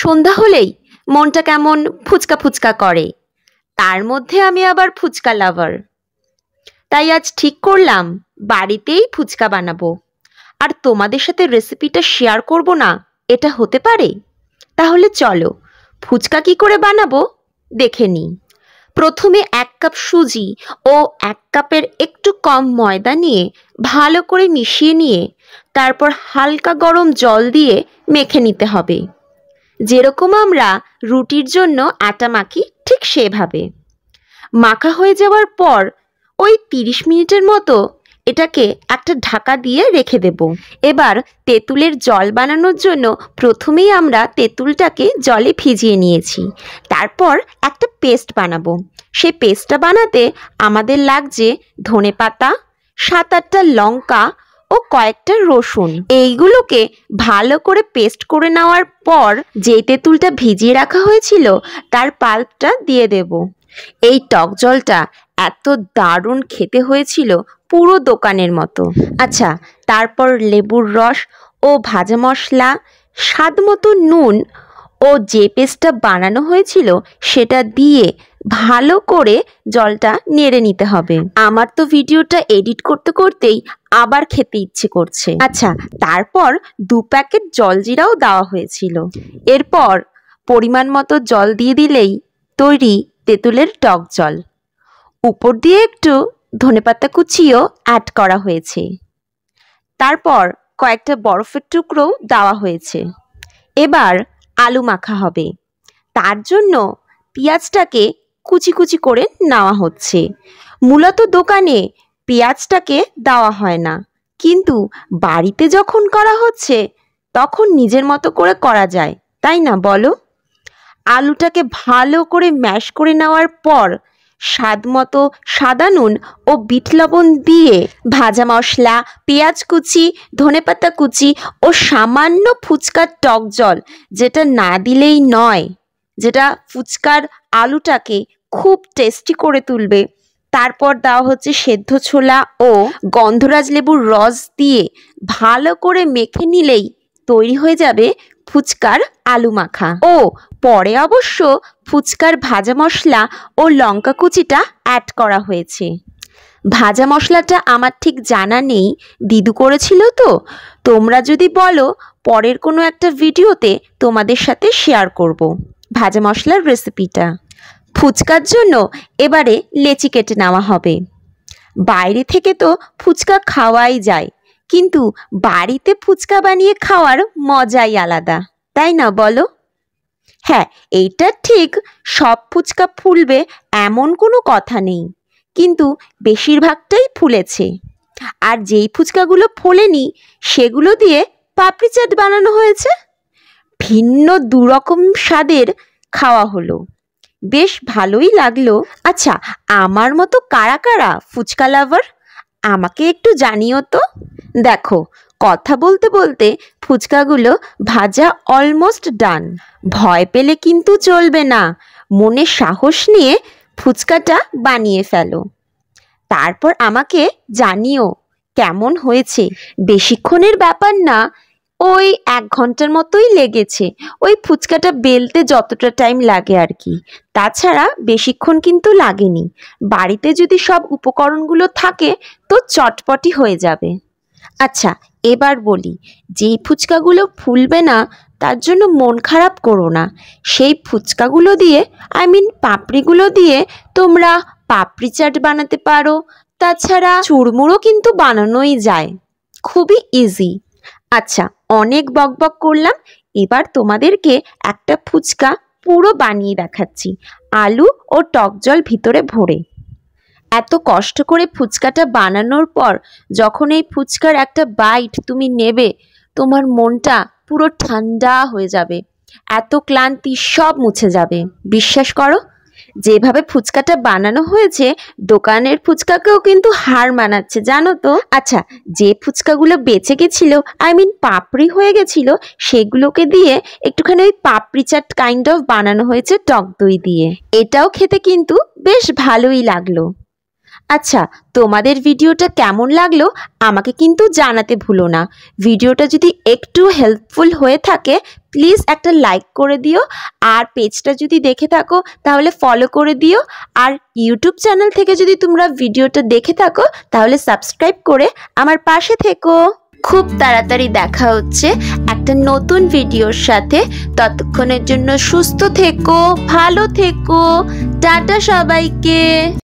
সন্ধ্যা হলেই মনটা কেমন ফুচকা ফুচকা করে। তার মধ্যে আমি আবার ফুচকা লাভার, তাই আজ ঠিক করলাম বাড়িতেই ফুচকা বানাবো। আর তোমাদের সাথে রেসিপিটা শেয়ার করব না, এটা হতে পারে? তাহলে চলো ফুচকা কি করে বানাবো দেখে নিই। প্রথমে 1 কাপ সুজি ও 1 কাপের একটু কম ময়দা নিয়ে ভালো করে মিশিয়ে নিয়ে তারপর হালকা গরম জল দিয়ে মেখে নিতে হবে। যেরকম আমরা রুটির জন্য আটা মাখি ঠিক সেভাবে। মাখা হয়ে যাওয়ার পর ওই 30 মিনিটের মতো এটাকে একটা ঢাকা দিয়ে রেখে দেব। এবার তেঁতুলের জল বানানোর জন্য প্রথমেই আমরা তেঁতুলটাকে জলে ভিজিয়ে নিয়েছি, তারপর একটা পেস্ট বানাবো। সেই পেস্টটা বানাতে আমাদের লাগছে ধনেপাতা, 7-8টা লঙ্কা ও কয়েকটা রসুন। এইগুলোকে ভালো করে পেস্ট করে নেওয়ার পর যে তেঁতুলটা ভিজিয়ে রাখা হয়েছিল তার পাল্পটা দিয়ে দেব। এই টক জলটা এত দারুণ খেতে হয়েছিল, পুরো দোকানের মতো। আচ্ছা, তারপর লেবুর রস ও ভাজা মশলা, স্বাদ মতো নুন ও যে পেস্টটা বানানো হয়েছিল সেটা দিয়ে ভালো করে জলটা নেড়ে নিতে হবে। আমার তো ভিডিওটা এডিট করতে করতেই আবার খেতে ইচ্ছে করছে। আচ্ছা, তারপর 2 প্যাকেট জলজিরাও দেওয়া হয়েছিল। এরপর পরিমাণ মতো জল দিয়ে দিলেই তৈরি তেঁতুলের টক জল। উপর দিয়ে একটু ধনেপাতা কুচিও অ্যাড করা হয়েছে। তারপর কয়েকটা বরফের টুকরোও দেওয়া হয়েছে। এবার আলু মাখা হবে। তার জন্য পেঁয়াজটাকে কুচি কুচি করে নেওয়া হচ্ছে। মূলত দোকানে পেঁয়াজটাকে দেওয়া হয় না, কিন্তু বাড়িতে যখন করা হচ্ছে তখন নিজের মতো করে করা যায়, তাই না বলো? আলুটাকে ভালো করে ম্যাশ করে নেওয়ার পর স্বাদ মতো সাদা নুন ও বিট লবণ দিয়ে ভাজা মশলা, পেঁয়াজ কুচি, ধনেপাতা কুচি ও সামান্য ফুচকার টক জল, যেটা না দিলেই নয়, যেটা ফুচকার আলুটাকে খুব টেস্টি করে তুলবে। তারপর দেওয়া হচ্ছে সেদ্ধ ছোলা ও গন্ধরাজ লেবুর রস দিয়ে ভালো করে মেখে নিলেই তৈরি হয়ে যাবে ফুচকার আলু মাখা। ও পরে অবশ্য ফুচকার ভাজা মশলা ও লঙ্কা কুচিটা অ্যাড করা হয়েছে। ভাজা মশলাটা আমার ঠিক জানা নেই, দিদু করেছিল তো। তোমরা যদি বলো পরের কোনো একটা ভিডিওতে তোমাদের সাথে শেয়ার করব ভাজা মশলার রেসিপিটা। ফুচকার জন্য এবারে লেচি কেটে নেওয়া হবে। বাইরে থেকে তো ফুচকা খাওয়াই যায়, কিন্তু বাড়িতে ফুচকা বানিয়ে খাওয়ার মজাই আলাদা, তাই না বলো? হ্যাঁ, এইটা ঠিক, সব ফুচকা ফুলবে এমন কোনো কথা নেই, কিন্তু বেশিরভাগটাই ফুলেছে। আর যেই ফুচকাগুলো ফোলেনি সেগুলো দিয়ে পাপড়ি চাট বানানো হয়েছে। ভিন্ন 2 রকম স্বাদের খাওয়া হলো, বেশ ভালোই লাগলো। আচ্ছা, আমার মতো কারা কারা ফুচকা লাভার আমাকে একটু জানিও তো। দেখো, কথা বলতে বলতে ফুচকাগুলো ভাজা অলমোস্ট ডান। ভয় পেলে কিন্তু চলবে না, মনে সাহস নিয়ে ফুচকাটা বানিয়ে ফেলো। তারপর আমাকে জানিও কেমন হয়েছে। বেশিক্ষণের ব্যাপার না, ওই 1 ঘন্টার মতোই লেগেছে, ওই ফুচকাটা বেলতে যতটা টাইম লাগে আর কি। তাছাড়া বেশিক্ষণ কিন্তু লাগেনি। বাড়িতে যদি সব উপকরণগুলো থাকে তো চটপটি হয়ে যাবে। আচ্ছা, এবার বলি, যেই ফুচকাগুলো ফুলবে না তার জন্য মন খারাপ করো না। সেই ফুচকাগুলো দিয়ে, পাপড়িগুলো দিয়ে তোমরা পাপড়ি চাট বানাতে পারো। তাছাড়া চুরমুড়ো কিন্তু বানানোই যায়, খুবই ইজি। আচ্ছা, অনেক বকবক করলাম, এবার তোমাদেরকে একটা ফুচকা পুরো বানিয়ে দেখাচ্ছি, আলু ও টক জল ভিতরে ভরে। এত কষ্ট করে ফুচকাটা বানানোর পর যখন এই ফুচকার একটা বাইট তুমি নেবে, তোমার মনটা পুরো ঠান্ডা হয়ে যাবে, এত ক্লান্তি সব মুছে যাবে। বিশ্বাস করো, যেভাবে ফুচকাটা বানানো হয়েছে দোকানের ফুচকাকেও কিন্তু হার মানাচ্ছে, জানো তো। আচ্ছা, যে ফুচকাগুলো বেঁচে গেছিলো, পাপড়ি হয়ে গেছিল, সেগুলোকে দিয়ে একটুখানি ওই পাপড়ি চাট কাইন্ড অফ বানানো হয়েছে টক দই দিয়ে। এটাও খেতে কিন্তু বেশ ভালোই লাগলো। আচ্ছা, তোমাদের ভিডিওটা কেমন লাগলো আমাকে কিন্তু জানাতে ভুলো না। ভিডিওটা যদি একটু হেল্পফুল হয়ে থাকে প্লিজ একটা লাইক করে দিও, আর পেজটা যদি দেখে থাকো তাহলে ফলো করে দিও, আর ইউটিউব চ্যানেল থেকে যদি তোমরা ভিডিওটা দেখে থাকো তাহলে সাবস্ক্রাইব করে আমার পাশে থেকো। খুব তাড়াতাড়ি দেখা হচ্ছে একটা নতুন ভিডিওর সাথে। ততক্ষণের জন্য সুস্থ থেকো, ভালো থেকো, টাটা সবাইকে।